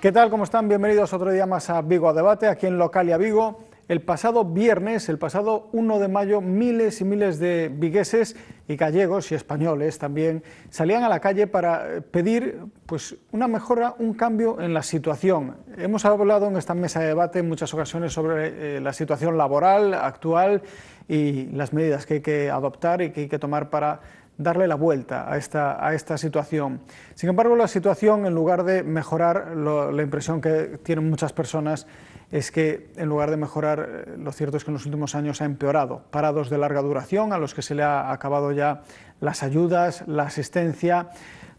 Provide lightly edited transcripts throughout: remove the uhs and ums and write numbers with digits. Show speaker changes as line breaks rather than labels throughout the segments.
¿Qué tal? ¿Cómo están? Bienvenidos otro día más a Vigo a Debate, aquí en Localia Vigo. El pasado viernes, el pasado 1 de mayo, miles y miles de vigueses y gallegos y españoles también salían a la calle para pedir pues, una mejora, un cambio en la situación. Hemos hablado en esta mesa de debate en muchas ocasiones sobre la situación laboral actual y las medidas que hay que adoptar y que hay que tomar para darle la vuelta a esta situación. Sin embargo, la situación, en lugar de mejorar, la impresión que tienen muchas personas es que en lugar de mejorar, lo cierto es que en los últimos años ha empeorado. Parados de larga duración, a los que se le ha acabado ya las ayudas, la asistencia,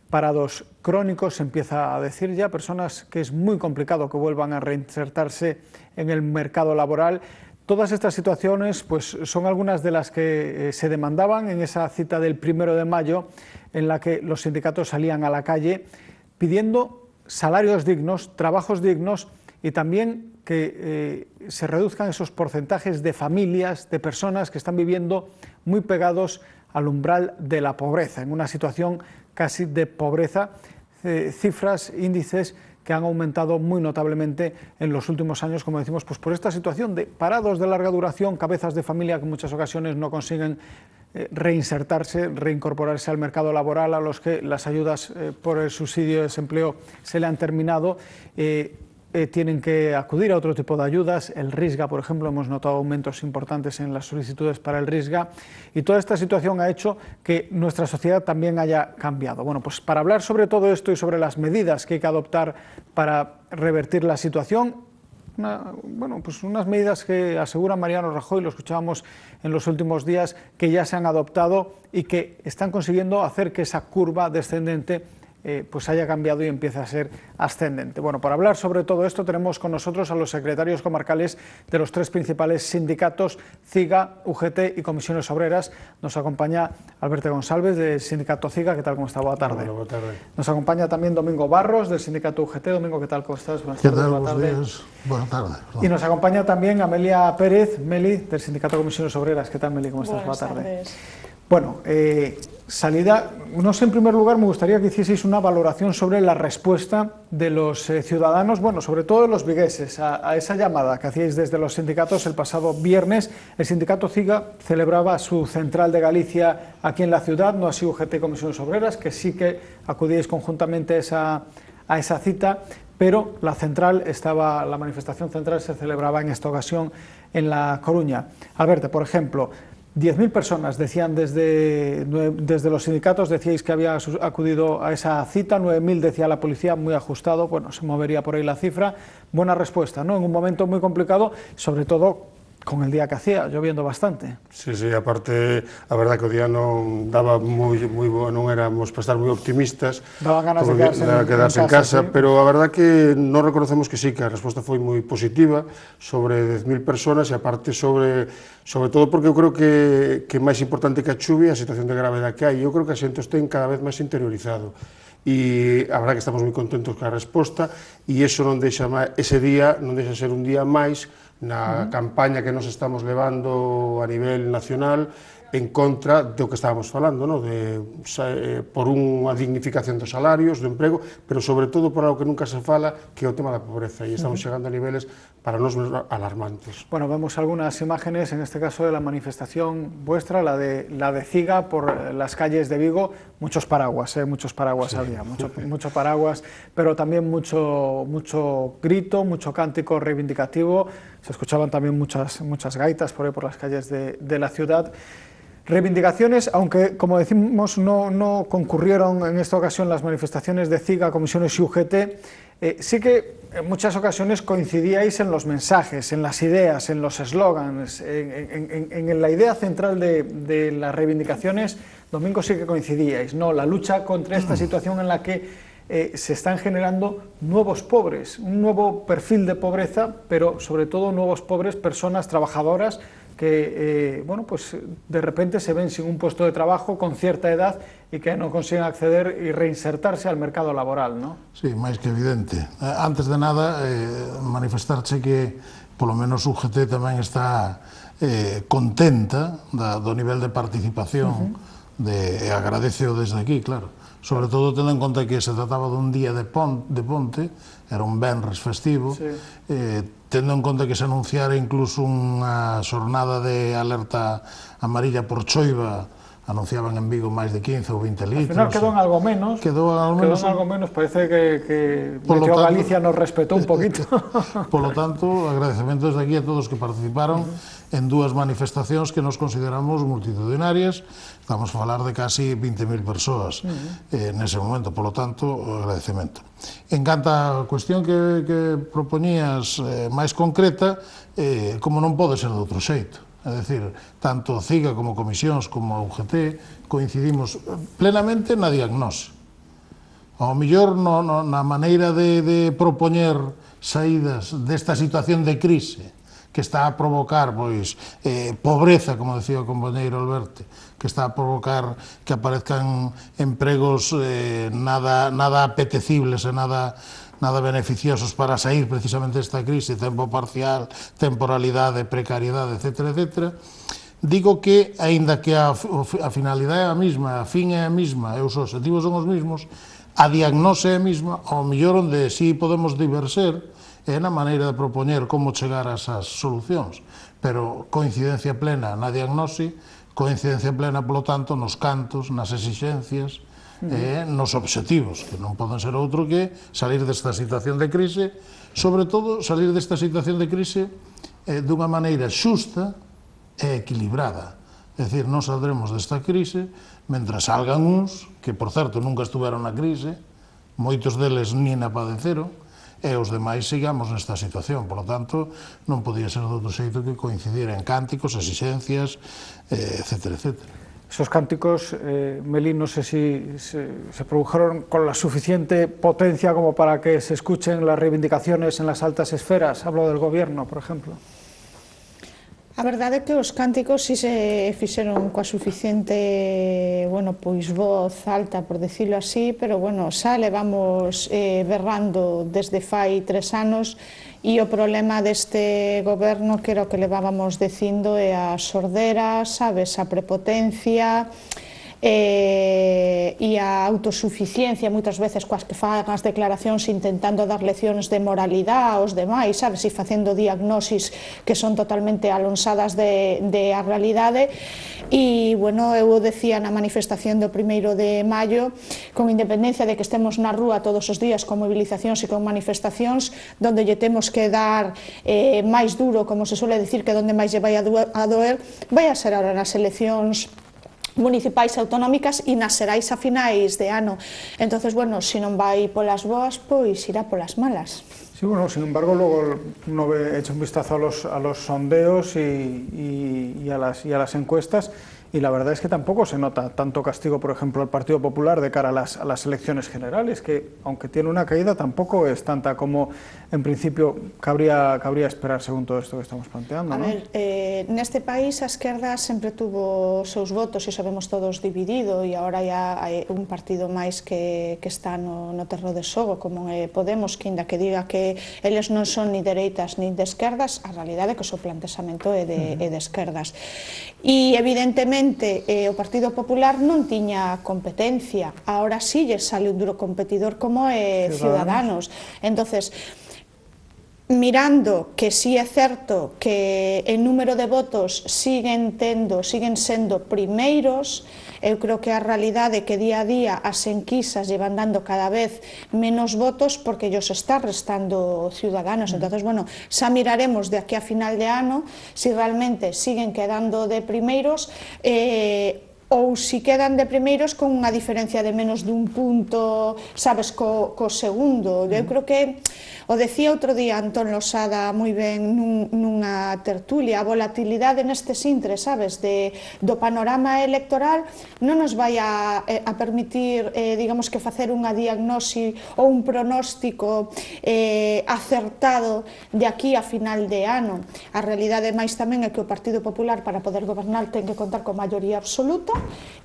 parados crónicos, se empieza a decir ya, personas que es muy complicado que vuelvan a reinsertarse en el mercado laboral. Todas estas situaciones pues, son algunas de las que se demandaban en esa cita del 1 de mayo, en la que los sindicatos salían a la calle pidiendo salarios dignos, trabajos dignos y también que se reduzcan esos porcentajes de familias, de personas que están viviendo muy pegados al umbral de la pobreza, en una situación casi de pobreza, cifras, índices que han aumentado muy notablemente en los últimos años, como decimos, pues por esta situación de parados de larga duración, cabezas de familia que en muchas ocasiones no consiguen reinsertarse, reincorporarse al mercado laboral, a los que las ayudas por el subsidio de desempleo se le han terminado, tienen que acudir a otro tipo de ayudas. El RISGA, por ejemplo, hemos notado aumentos importantes en las solicitudes para el RISGA, y toda esta situación ha hecho que nuestra sociedad también haya cambiado. Bueno, pues para hablar sobre todo esto y sobre las medidas que hay que adoptar para revertir la situación, pues unas medidas que asegura Mariano Rajoy, lo escuchábamos en los últimos días, que ya se han adoptado y que están consiguiendo hacer que esa curva descendente pues haya cambiado y empiece a ser ascendente. Bueno, para hablar sobre todo esto tenemos con nosotros a los secretarios comarcales de los tres principales sindicatos, CIGA, UGT y Comisiones Obreras. Nos acompaña Alberto González del sindicato CIGA. ¿Qué tal? ¿Cómo está? Buena tarde.
Buenas tardes.
Nos acompaña también Domingo Barros del sindicato UGT. Domingo, ¿qué tal? ¿Cómo estás?
Buenas tardes. Buenas tardes. Buenas tardes.
Y nos acompaña también Amelia Pérez, Meli, del sindicato Comisiones Obreras. ¿Qué tal, Meli? ¿Cómo estás?
Buenas
tarde.
Tardes.
Bueno, no sé, en primer lugar me gustaría que hicieseis una valoración sobre la respuesta de los ciudadanos, bueno, sobre todo de los vigueses, a esa llamada que hacíais desde los sindicatos el pasado viernes. El sindicato CIGA celebraba su central de Galicia aquí en la ciudad, no así UGT y Comisiones Obreras, que sí que acudíais conjuntamente a esa cita, pero la manifestación central se celebraba en esta ocasión en La Coruña. Alberto, por ejemplo, 10.000 personas decían desde los sindicatos, decíais que había acudido a esa cita, 9.000 decía la policía, muy ajustado, bueno, se movería por ahí la cifra. Buena respuesta, ¿no? En un momento muy complicado, sobre todo con el día que hacía, lloviendo bastante.
Sí, aparte, a verdad que o día non daba moi bo, non éramos para estar moi optimistas.
Daba ganas de quedarse en casa,
sí. Pero a verdad que non reconocemos que sí, que a resposta foi moi positiva, sobre 10.000 personas, e aparte sobre todo porque eu creo que máis importante que a chuvia, a situación de gravedade que hai, eu creo que a xente ten cada vez máis interiorizado. E a verdad que estamos moi contentos con a resposta, e iso non deixa ese día non deixa ser un día máis na campaña que nos estamos levando a nivel nacional en contra do que estábamos falando, ¿no? Por unha dignificación dos salarios, do emprego, pero sobre todo por algo que nunca se fala, que é o tema da pobreza, e estamos chegando a niveles para nós alarmantes.
Bueno, vemos algunas imágenes, en este caso de la manifestación vuestra, la de CIGA por las calles de Vigo, muchos paraguas sí. Había, mucho paraguas, pero también mucho grito, mucho cántico reivindicativo, se escuchaban también muchas gaitas por ahí por las calles de la ciudad. Reivindicaciones, aunque, como decimos, no concurrieron en esta ocasión las manifestaciones de CIGA, Comisiones y UGT, sí que en muchas ocasiones coincidíais en los mensajes, en las ideas, en los eslogans, en la idea central de las reivindicaciones. Domingo, sí que coincidíais, ¿no? La lucha contra esta situación en la que se están generando nuevos pobres, un nuevo perfil de pobreza, pero sobre todo nuevos pobres, personas trabajadoras, que pues de repente se ven sin un puesto de trabajo con cierta edad y que no consiguen acceder y reinsertarse al mercado laboral, ¿no?
Sí, máis que evidente. Antes de nada, manifestarche que polo menos UGT tamén está contenta do nivel de participación, e agradeceo desde aquí, claro, sobre todo tendo en conta que se trataba dun día de ponte, era un venres festivo, tendo en conta que se anunciara incluso unha xornada de alerta amarilla por choiva, anunciaban en Vigo máis de 15 ou 20 litros.
Al final quedó en algo menos.
Quedou en algo menos.
Parece que Meteo Galicia nos respetó un poquito.
Por lo tanto, agradecementos de aquí a todos que participaron en dúas manifestacións que nos consideramos multitudinarias. Estamos a falar de casi 20.000 persoas nese momento, por lo tanto, agradecemento. En canto a cuestión que propoñías máis concreta, como non pode ser de outro xeito. É dicir, tanto CIGA como comisións como a UGT coincidimos plenamente na diagnose. Ao mellor na maneira de propoñer saídas desta situación de crise que está a provocar pobreza, como decía o compañeiro Alberto, que está a provocar que aparezcan empregos nada apetecibles e nada beneficiosos para sair precisamente desta crise, tempo parcial, temporalidade, precariedade, etc. Digo que, aínda que a finalidade é a mesma, a fin é a mesma e os objetivos son os mesmos, a diagnose é a mesma, ao mellor onde si podemos diverser é na maneira de propoñer como chegar a esas solucións, pero coincidencia plena na diagnose, coincidencia plena, polo tanto, nos cantos, nas exixencias, nos obxectivos, que non poden ser outro que salir desta situación de crise, sobre todo salir desta situación de crise dunha maneira xusta e equilibrada. É dicir, non saldremos desta crise mentre salgan uns, que por certo nunca estuveron na crise, moitos deles nin a padeceron, e os demais sigamos nesta situación. Por lo tanto, non podía ser de outro xeito que coincidir en cánticos, exixencias, etc.
Esos cánticos, Meli, no sé si se produjeron con la suficiente potencia como para que se escuchen las reivindicaciones en las altas esferas. Hablo del gobierno, por ejemplo.
A verdade é que os cánticos si se fixeron coa suficiente, voz alta, por decirlo así, pero, xa levamos berrando desde fai 3 anos e o problema deste goberno, que era o que levábamos dicindo, é a sordera, sabes, a prepotencia e a autosuficiencia, moitas veces coas que fan as declaracións intentando dar leccións de moralidade aos demais, sabes, e facendo diagnosis que son totalmente alonsadas de a realidade. E, eu o decía na manifestación do 1º de maio, con independencia de que estemos na rúa todos os días con movilizacións e con manifestacións, donde lle temos que dar máis duro, como se suele dicir, que donde máis lle vai a doer, vai a ser ahora nas eleccións municipais e autonómicas e nas xerais a finais de ano. Entonces, se non vai polas boas, pois irá polas malas.
Sí, sin embargo, luego uno he hecho un vistazo a los sondeos y a las encuestas, y la verdad es que tampoco se nota tanto castigo, por ejemplo, al Partido Popular de cara a las elecciones generales, que aunque tiene una caída, tampoco es tanta como en principio cabría esperar según todo esto que estamos planteando, ¿no?
A ver, neste país a esquerda sempre tuvo os seus votos, e sabemos todos, dividido, e agora hai un partido máis que está no terreo de xogo, como Podemos, que ainda que diga que eles non son ni dereitas ni de esquerdas, a realidade é que o seu planteamento é de esquerdas. E, evidentemente, o Partido Popular non tiña competencia, agora sí lle sale un duro competidor como é Ciudadanos. Entonces, mirando que sí é certo que en número de votos siguen sendo primeiros, eu creo que a realidade é que día a día as enquisas llevan dando cada vez menos votos porque ellos está restando Ciudadanos. Entonces, xa miraremos de aquí a final de ano si realmente siguen quedando de primeiros ou si quedan de primeiros con unha diferencia de menos dun punto, sabes, co segundo. Eu creo que o decía outro día Antón Losada moi ben nunha tertulia, a volatilidade nestes intres, sabes, do panorama electoral non nos vai a permitir, digamos, que facer unha diagnosi ou un pronóstico acertado de aquí a final de ano. A realidade máis tamén é que o Partido Popular, para poder gobernar, ten que contar con maioría absoluta,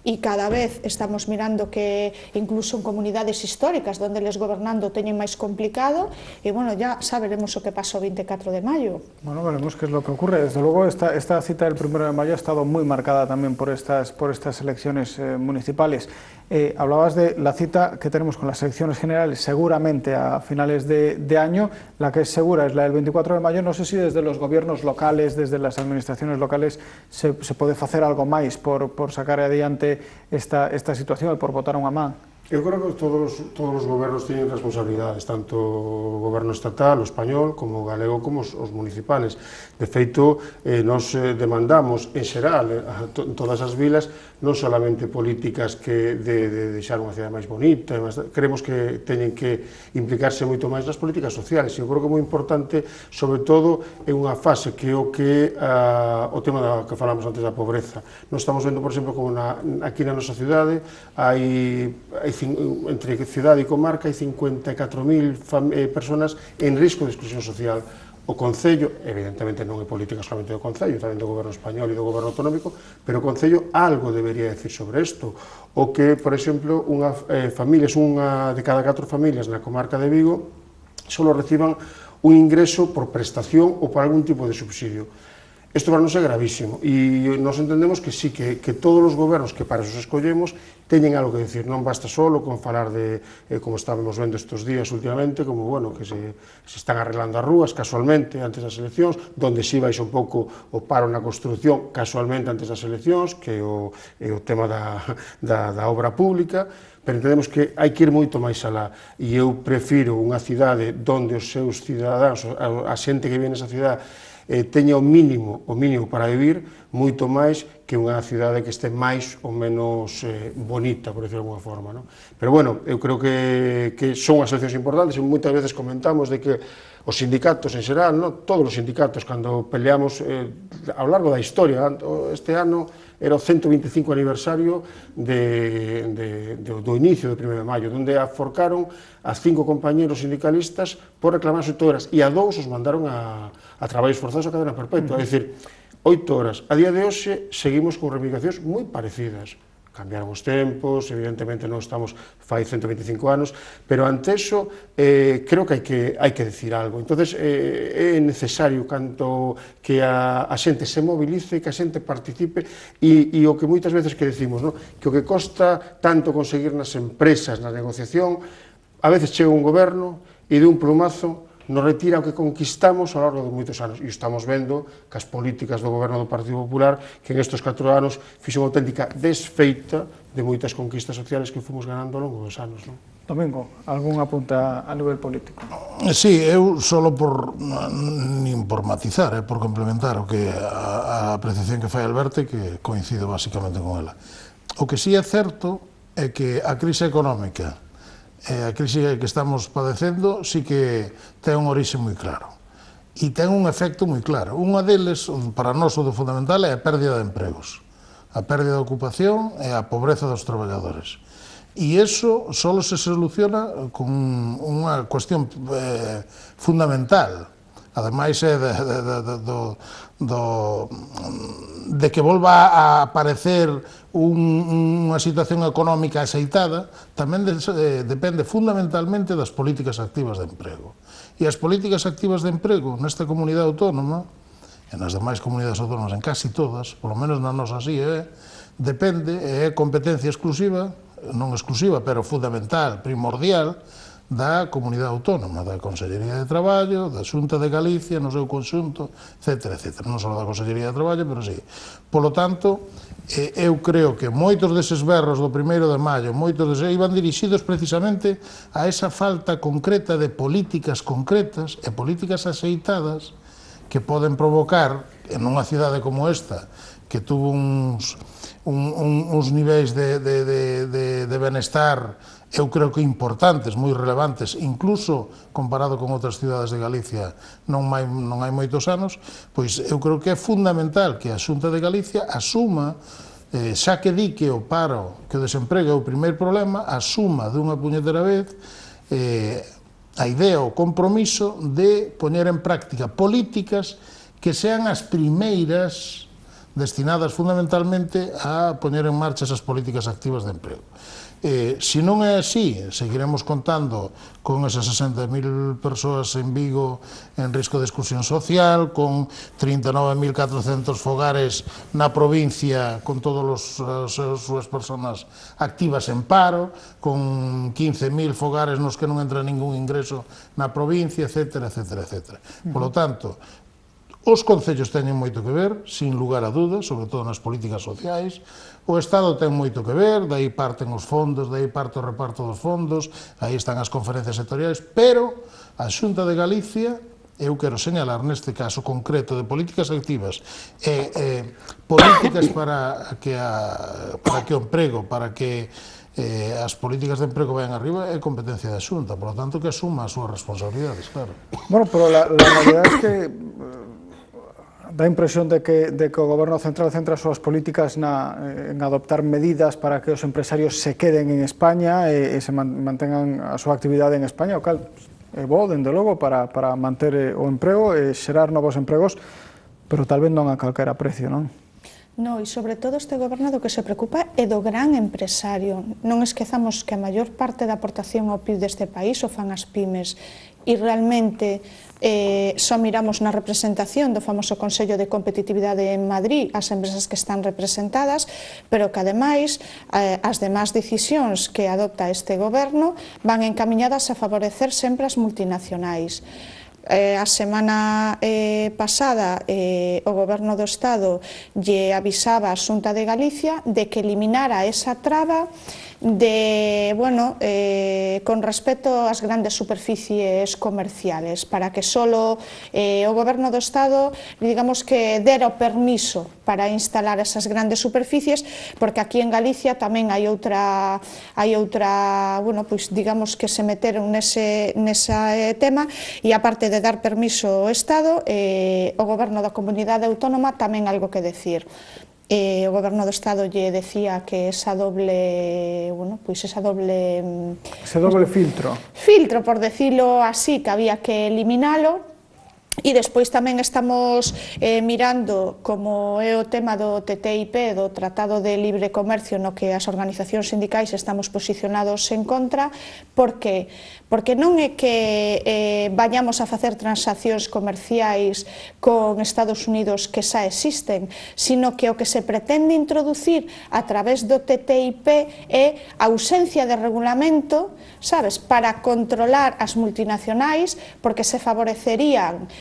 e cada vez estamos mirando que incluso en comunidades históricas donde les gobernando teñen máis complicado, e bueno, ya saberemos o que pasó o 24 de maio.
Bueno, veremos qué es lo que ocurre. Desde luego esta cita del 1 de mayo ha estado muy marcada también por estas elecciones municipales. Hablabas de la cita que tenemos con las elecciones generales seguramente a finales de año. La que es segura es la del 24 de mayo. No sé si desde los gobiernos locales, desde las administraciones locales, se puede hacer algo máis por sacar adiante esta situación e por botar unha man.
Eu creo que todos os gobernos teñen responsabilidades, tanto o goberno estatal, o español, como o galego, como os municipales. De feito, nos demandamos, en xeral, en todas as vilas, non solamente políticas que de deixar unha cidade máis bonita, creemos que teñen que implicarse moito máis nas políticas sociales. Eu creo que é moi importante, sobre todo, en unha fase que é o tema que falamos antes da pobreza. Nos estamos vendo, por exemplo, como aquí na nosa cidade, hai entre cidade e comarca, hai 54.000 persoas en risco de exclusión social. O Concello, evidentemente non é política solamente do Concello, tamén do Goberno español e do Goberno autonómico, pero o Concello algo debería decir sobre isto. O que, por exemplo, unha de cada 4 familias na comarca de Vigo só reciban un ingreso por prestación ou por algún tipo de subsidio. Isto para nos é gravísimo e nos entendemos que sí, que todos os gobernos que para eso escollemos teñen algo que decir, non basta solo con falar de, como estábamos vendo estes días últimamente, como, bueno, que se están arreglando as rúas casualmente antes das eleccións, donde si baixa un pouco o paro na construcción casualmente antes das eleccións, que é o tema da obra pública, pero entendemos que hai que ir moito máis alá, e eu prefiro unha cidade onde os seus cidadáns, a xente que vive nesa cidade, teña o mínimo para vivir, moito máis que unha cidade que este máis ou menos bonita, por decirlo de alguma forma. Pero, bueno, eu creo que son as eleccións importantes, e moitas veces comentamos de que os sindicatos en xeral, todos os sindicatos, cando peleamos ao largo da historia, este ano era o 125 aniversario do inicio do 1 de maio, onde aforcaron a 5 compañeros sindicalistas por reclamar as 8 horas, e a 2 os mandaron a traballos forzados a cadena perpetua, é dicir, 8 horas. A día de hoxe seguimos con reivindicacións moi parecidas. Cambiaron os tempos, evidentemente non estamos fai 125 anos, pero ante eso creo que hai que decir algo. Entonces é necesario canto que a xente se movilice, que a xente participe, e o que moitas veces que decimos, que o que costa tanto conseguir nas empresas, na negociación, a veces chega un goberno e de un plumazo nos retira o que conquistamos ao longo de moitos anos, e estamos vendo que as políticas do goberno do Partido Popular, que en estes 4 anos fixo unha auténtica desfeita de moitas conquistas sociales que fomos ganando ao longo dos anos.
Domingo, algún apunta a nivel político?
Sí, eu solo nin por matizar, por complementar o que a apreciación que fai Alberto, que coincido basicamente con ela. O que sí é certo é que a crise económica, a crise que estamos padecendo, sí que ten un orixe moi claro e ten un efecto moi claro. Unha deles, para nós o fundamental, é a pérdida de empregos, a pérdida de ocupación e a pobreza dos traballadores, e iso só se soluciona con unha cuestión fundamental, ademais é de que volva a aparecer unha situación económica aceitada, tamén depende fundamentalmente das políticas activas de emprego. E as políticas activas de emprego nesta comunidade autónoma, e nas demais comunidades autónomas, en casi todas, polo menos na nosa así, depende, é competencia exclusiva, non exclusiva, pero fundamental, primordial, da comunidade autónoma, da Consellería de Traballo, da Xunta de Galicia, no seu conxunto, etc. Non só da Consellería de Traballo, pero sí. Polo tanto, eu creo que moitos deses berros do 1 de maio, moitos deses iban dirixidos precisamente a esa falta concreta de políticas concretas e políticas axeitadas que poden provocar, en unha cidade como esta, que tuvo uns niveis de benestar, eu creo que importantes, moi relevantes, incluso comparado con outras cidades de Galicia non hai moitos anos, pois eu creo que é fundamental que a Xunta de Galicia asuma, xa que di que o paro, que o desemprego é o primeiro problema, asuma dunha puñetera vez a idea, o compromiso de poñer en práctica políticas que sean as primeiras destinadas fundamentalmente a poñer en marcha esas políticas activas de emprego. Se non é así, seguiremos contando con esas 60.000 persoas en Vigo en risco de exclusión social, con 39.400 fogares na provincia con todas as súas persoas activas en paro, con 15.000 fogares nos que non entra ningún ingreso na provincia, etcétera, etcétera, etcétera. Por lo tanto, os concellos teñen moito que ver, sin lugar a dudas, sobre todo nas políticas sociais. O Estado ten moito que ver, dai parten os fondos, dai parte o reparto dos fondos, aí están as conferencias sectoriais, pero a Xunta de Galicia, eu quero señalar neste caso concreto de políticas activas e políticas para que o emprego, para que as políticas de emprego vayan arriba, é competencia da Xunta, por lo tanto que asuma as súas responsabilidades, claro.
Bueno, pero la realidad es que dá a impresión de que o Goberno central centra as súas políticas en adoptar medidas para que os empresarios se queden en España e se mantengan a súa actividade en España, o cal é bo, dende logo, para manter o emprego e xerar novos empregos, pero tal vez non a calquera precio, non?
No, e sobre todo este goberno do que se preocupa é do gran empresario. Non esquezamos que a maior parte da aportación ao PIB deste país o fan as pymes e realmente só miramos na representación do famoso Consello de Competitividade en Madrid as empresas que están representadas, pero que ademais as demás decisións que adopta este goberno van encamiñadas a favorecer sempre as multinacionais. A semana pasada o Goberno do Estado lle avisaba a Xunta de Galicia de que eliminara esa traba de, bueno, con respecto ás grandes superficies comerciales, para que solo o Goberno do Estado, digamos que dera o permiso para instalar esas grandes superficies, porque aquí en Galicia tamén hai outra, bueno, pois digamos que se meteron nese tema, e aparte de dar permiso ao Estado, o Goberno da Comunidade Autónoma tamén algo que decir. O Goberno do Estado lle decía que esa doble, bueno, pois ese doble filtro, por decirlo así, que había que eliminalo. E despois tamén estamos mirando como é o tema do TTIP, do Tratado de Libre Comercio, no que as organizacións sindicais estamos posicionados en contra, porque non é que vayamos a facer transaccións comerciais con Estados Unidos que xa existen, sino que o que se pretende introducir a través do TTIP é a ausencia de regulamento, sabes, para controlar as multinacionais, porque se favorecerían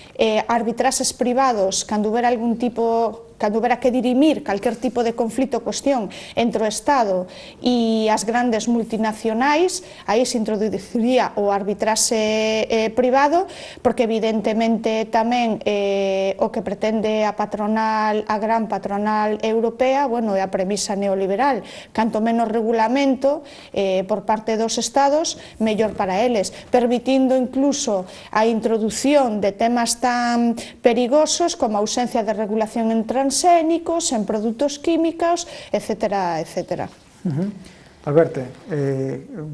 arbitraxes privados cando hubiera algún tipo, cando hubiera que dirimir calquer tipo de conflito ou cuestión entre o Estado e as grandes multinacionais, aí se introduciría o arbitraxe privado, porque evidentemente tamén o que pretende a gran patronal europea, bueno, é a premisa neoliberal, canto menos regulamento por parte dos Estados, mellor para eles, permitindo incluso a introdución de temas tan perigosos como a ausencia de regulación en transgénicos, en produtos químicos, etcétera, etcétera.
Alberto,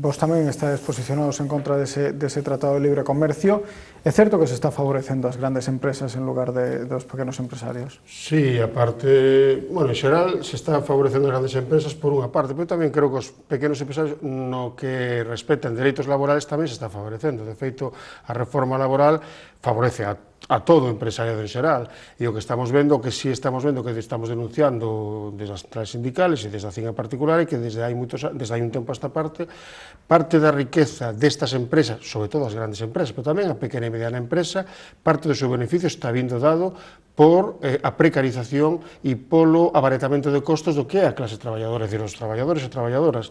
vos tamén estáis posicionados en contra dese Tratado de Libre Comercio. É certo que se está favorecendo as grandes empresas en lugar dos pequenos empresarios?
Sí, aparte, bueno, en xeral se está favorecendo as grandes empresas por unha parte, pero tamén creo que os pequenos empresarios no que respectan dereitos laborales tamén se está favorecendo. De feito, a reforma laboral favorece a todo o empresariado en xeral, e o que estamos vendo, o que sí estamos vendo, que estamos denunciando desde as centrales sindicales e desde a CIG en particular, é que desde hai un tempo a esta parte da riqueza destas empresas, sobre todo as grandes empresas, pero tamén a pequena e mediana empresa, parte do seu beneficio está vindo dado por a precarización e polo abaretamento de costos do que é a clase traballadora, é dicir, os traballadores e traballadoras.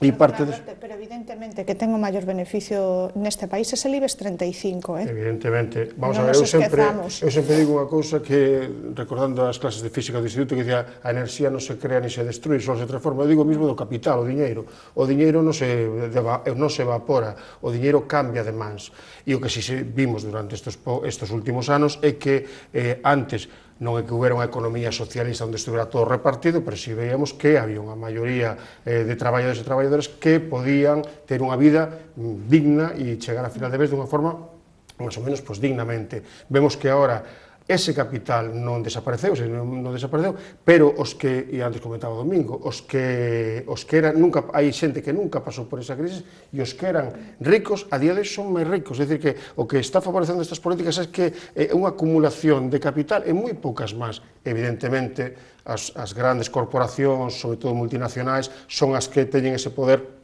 Pero evidentemente que ten o maior beneficio neste país é el IBEX 35,
Evidentemente. Vamos a ver, eu sempre digo unha cousa que, recordando as clases de física do instituto, que dicía, a enerxía non se crea ni se destrui, só se transforma. Eu digo mismo do capital, o diñeiro. O diñeiro non se evapora, o diñeiro cambia de mans. E o que si vimos durante estes últimos anos é que antes non é que houbera unha economía socialista onde estuvera todo repartido, pero si veíamos que había unha maioría de traballadores e traballadoras que podían ter unha vida digna e chegar a final de mes dunha forma máis ou menos dignamente. Vemos que agora ese capital non desapareceu, non desapareceu, pero os que, e antes comentaba o Domingo, os que eran, hai xente que nunca pasou por esa crisis, e os que eran ricos, a día de hoxe son máis ricos, é dicir, que o que está favorecendo estas políticas é que é unha acumulación de capital e moi poucas máis. Evidentemente, as grandes corporacións, sobre todo multinacionais, son as que teñen ese poder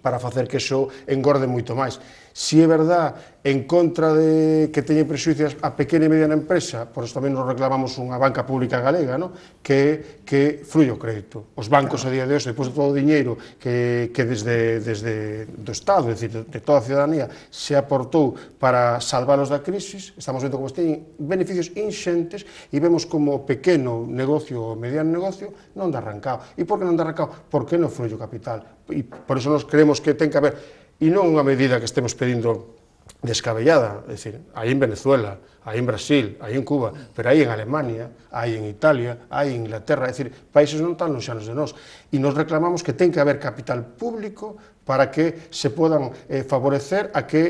para facer que iso engorde moito máis. Si é verdad, en contra de que teñen prexuicios a pequena e mediana empresa, por eso tamén nos reclamamos unha banca pública galega, no? que fluye o crédito. Os bancos a día de hoxe, depois de todo o diñeiro que desde do Estado, é dicir, de toda a ciudadanía, se aportou para salvalos da crisis, estamos vendo como teñen beneficios inxentes e vemos como o pequeno negocio ou mediano negocio non dá arrancado. E por que non dá arrancado? Porque non fluye o capital. E por eso nos creemos que ten que haber, e non unha medida que estemos pedindo descabellada, é dicir, hai en Venezuela, hai en Brasil, hai en Cuba, pero hai en Alemania, hai en Italia, hai en Inglaterra, é dicir, países non tan lonxanos de nós, e nos reclamamos que ten que haber capital público para que se podan favorecer a que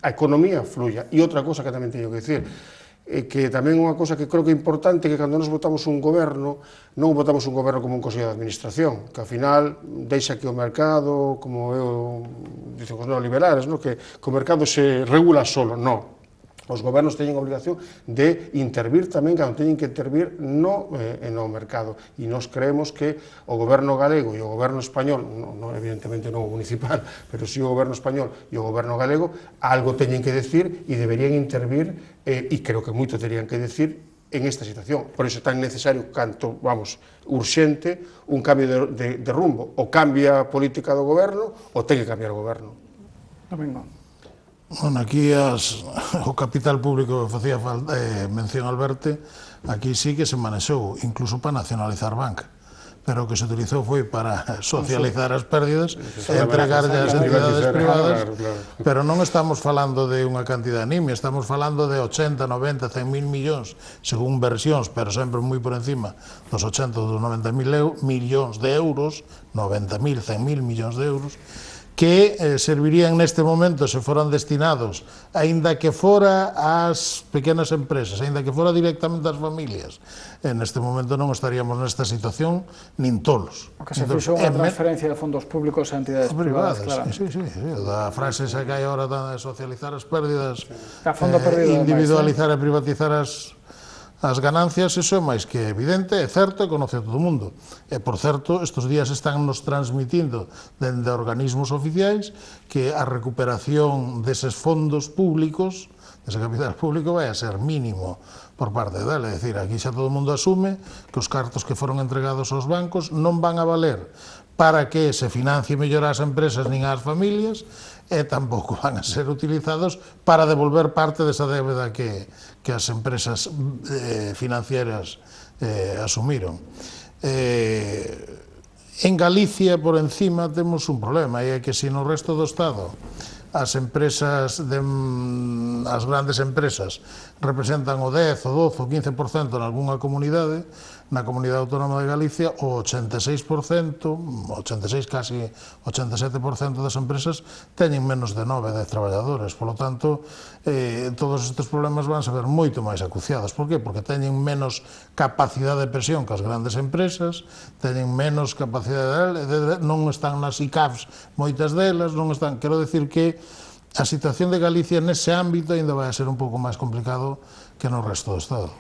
a economía fluya. E outra cosa que tamén teño que dicir, que tamén unha cosa que creo que é importante, que cando nos votamos un goberno, non votamos un goberno como un consello de administración, que ao final deixa que o mercado, como dicen os neoliberales, que o mercado se regula solo. Non. Os gobernos teñen a obligación de intervir tamén cando teñen que intervir no mercado. E nós creemos que o goberno galego e o goberno español, evidentemente non o municipal, pero si o goberno español e o goberno galego, algo teñen que decir e deberían intervir, e creo que moito terían que decir en esta situación. Por iso é tan necesario, canto, urxente, un cambio de rumbo. O cambia a política do goberno, ou ten que cambiar o goberno.
Domingo.
Bueno, aquí o capital público que facía mención Alberto, aquí sí que se manexou, incluso para nacionalizar banca, pero o que se utilizou foi para socializar as pérdidas e entregarlle ás entidades privadas, pero non estamos falando de unha cantidad nimia, estamos falando de 80, 90, 100.000 millóns, según versións, pero sempre moi por encima dos 80 ou dos 90.000 millóns de euros, 90.000, 100.000 millóns de euros, que servirían neste momento se foran destinados, aínda que fora ás pequenas empresas, aínda que fora directamente ás familias. Neste momento non estaríamos nesta situación nin tolos.
O que se fixou unha transferencia de fondos públicos a entidades privadas, claro.
Sí, da frase esa que hai ahora de socializar as pérdidas,
individualizar
e privatizar as ganancias, iso é máis que evidente, é certo e conoce todo o mundo. E, por certo, estes días están nos transmitindo dende organismos oficiais que a recuperación deses fondos públicos, dese capital público, vai a ser mínimo por parte dela. É dicir, aquí xa todo o mundo asume que os cartos que foron entregados aos bancos non van a valer para que se financie mellor as empresas nin ás familias, e tampouco van a ser utilizados para devolver parte desa débeda que as empresas financieras asumiron. En Galicia, por encima, temos un problema, e é que se no resto do Estado as empresas, as grandes empresas, representan o 10, o 12, o 15% en algunha comunidade, na Comunidade Autónoma de Galicia, o 86%, 86, casi 87% das empresas teñen menos de 9, 10 traballadores. Por lo tanto, todos estes problemas van a ver moito máis acuciados. Por qué? Porque teñen menos capacidade de presión que as grandes empresas, teñen menos capacidade, non están nas ICAFs moitas delas, non están, quero decir que a situación de Galicia nese ámbito ainda vai a ser un pouco máis complicado que no resto do Estado.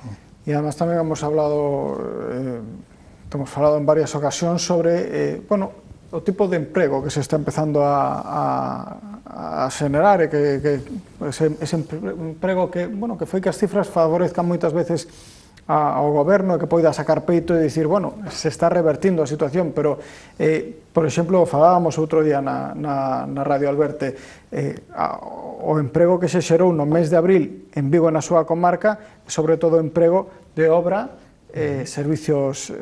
Y además también hemos falado en varias ocasiones sobre o tipo de empleo que se está empezando a generar, que ese empleo que foi que as cifras favorezcan moitas veces ao goberno, que poida sacar peito e dicir, bueno, se está revertindo a situación, pero, por exemplo, falábamos outro día na Radio Alberto, o emprego que se xerou no mes de abril en Vigo e na súa comarca, sobre todo emprego de obra, servicios,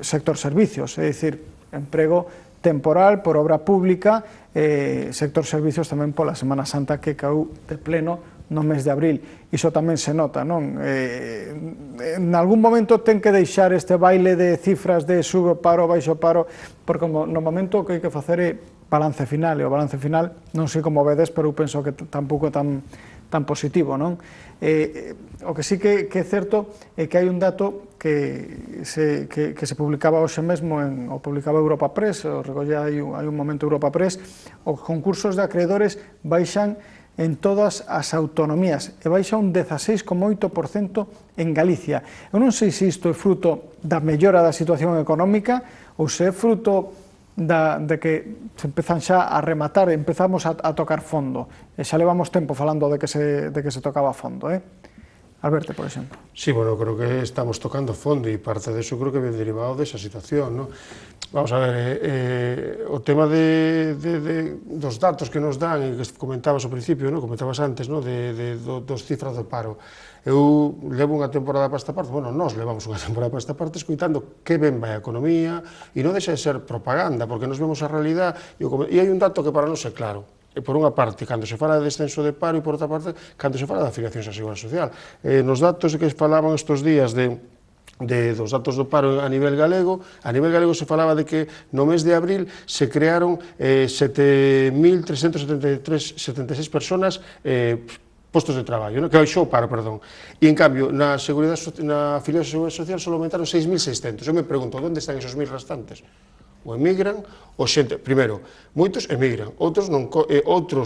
sector servicios, é dicir, emprego temporal por obra pública, sector servicios tamén pola Semana Santa que caeu de pleno no mes de abril. Iso tamén se nota, non? En algún momento ten que deixar este baile de cifras de sube o paro, baixo o paro, porque no momento que hai que facer é balance final, e o balance final non sei como vedes, pero eu penso que tampouco tan positivo, non? O que sí que é certo é que hai un dato que se publicaba hoxe mesmo, o publicaba Europa Press, o recollía hai un momento Europa Press, os concursos de acreedores baixan en todas as autonomías e baixa un 16,8% en Galicia. Eu non sei se isto é fruto da mellora da situación económica ou se é fruto de que se empezan xa a rematar, empezamos a tocar fondo, e xa levamos tempo falando de que se tocaba fondo, Alberto, por exemplo.
Sí, bueno, creo que estamos tocando fondo e parte de eso creo que ven derivado desa situación, ¿no? Vamos a ver, o tema dos datos que nos dan, e que comentabas ao principio, ¿no? Comentabas antes, ¿no? Dos cifras do paro. Eu levo unha temporada para esta parte, bueno, nós levamos unha temporada para esta parte escoitando que ben vai a economía, e non deixa de ser propaganda, porque nos vemos a realidade, e hai un dato que para nós é claro. Por unha parte, cando se fala de descenso de paro, e por outra parte, cando se fala de afiliacións á Seguridade Social. Nos datos que falaban estes días dos datos do paro a nivel galego se falaba de que no mes de abril se crearon 7.376 personas postos de traballo, que baixou o paro, perdón. E, en cambio, na afiliación á Seguridade Social só aumentaron 6.600. Eu me pregunto, onde están esos 1.000 restantes? Ou emigran, ou xente, primeiro, moitos emigran, outros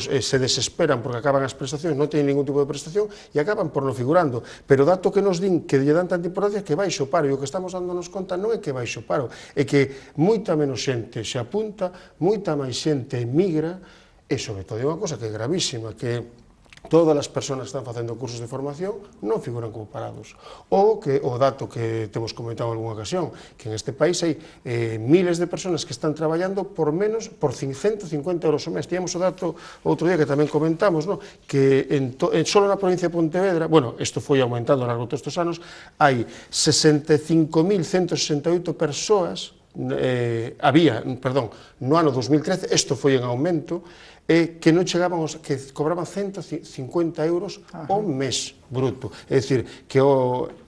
se desesperan porque acaban as prestacións, non teñen ningún tipo de prestación e acaban por non figurando, pero o dato que nos din que lle dan tanta importancia é que baixo o paro, e o que estamos dándonos conta non é que baixo o paro, é que moita menos xente se apunta, moita máis xente emigra, e sobre todo é unha cosa que é gravísima, que todas as persoas que están facendo cursos de formación non figuran como parados. O dato que temos comentado en algunha ocasión, que en este país hai miles de persoas que están traballando por 150 euros ao mes. Tíamos o dato outro día que tamén comentamos, que só na provincia de Pontevedra, bueno, isto foi aumentando ao largo de estes anos, hai 65.168 persoas, no ano 2013, isto foi en aumento, que non chegaban, que cobraban 150 euros ao mes bruto. É dicir, que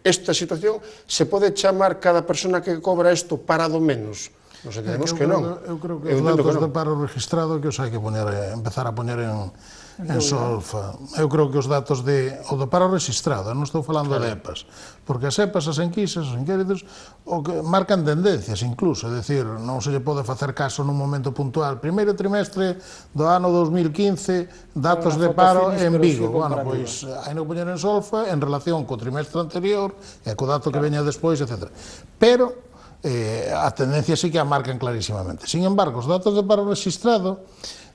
esta situación se pode chamar cada persona que cobra isto parado menos. Nos entendemos que non.
Eu creo que os datos de paro registrado que os hai que empezar a poñer en solfa. Eu creo que os datos o do paro registrado, non estou falando de EPAs, porque as EPAs, as enquisas, os inquéritos, marcan tendencias incluso, é dicir, non se lle pode facer caso nun momento puntual. Primeiro trimestre do ano 2015, datos de paro en Vigo. Bueno, pois, hai que poñer en solfa en relación co trimestre anterior e co dato que veña despois, etc. Pero a tendencia sí que a marcan clarísimamente. Sin embargo, os datos de paro registrado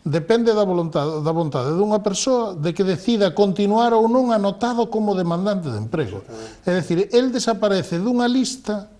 depende da vontade dunha persoa de que decida continuar ou non anotado como demandante de emprego. É dicir, el desaparece dunha lista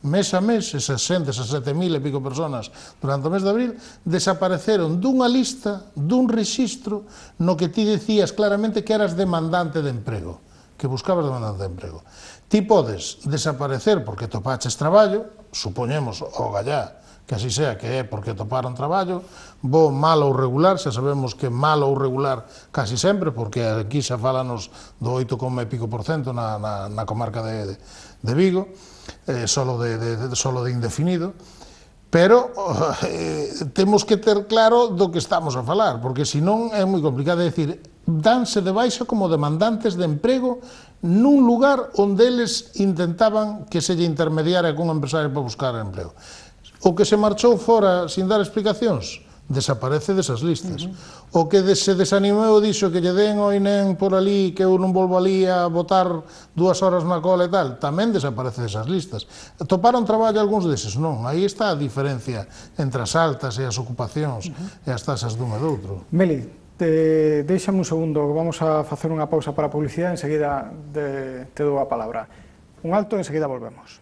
mes a mes, esas 7.000 e pico personas durante o mes de abril, desapareceron dunha lista, dun rexistro, no que ti decías claramente que eras demandante de emprego, que buscabas demandante de emprego. Ti podes desaparecer porque topaches traballo, supoñemos o gallá, que así sea, que é porque toparon traballo, bo, mal ou regular, xa sabemos que mal ou regular casi sempre, porque aquí xa falanos do 8,% na comarca de Vigo, solo de indefinido, pero temos que ter claro do que estamos a falar, porque senón é moi complicado. É dicir, danse de baixa como demandantes de emprego nun lugar onde eles intentaban que se lle intermediara con un empresario para buscar emprego. O que se marchou fora sin dar explicacións, desaparece desas listas. O que se desanimou dixo que lle den o INEM por ali, que eu non volvo ali a botar 2 horas na cola e tal, tamén desaparece desas listas. Toparon traballo algúns deses? Non. Aí está a diferencia entre as altas e as ocupacións e as tasas dun e doutro.
Meli, deixame un segundo, vamos a facer unha pausa para a publicidade, enseguida te dou a palabra. Un alto e enseguida volvemos.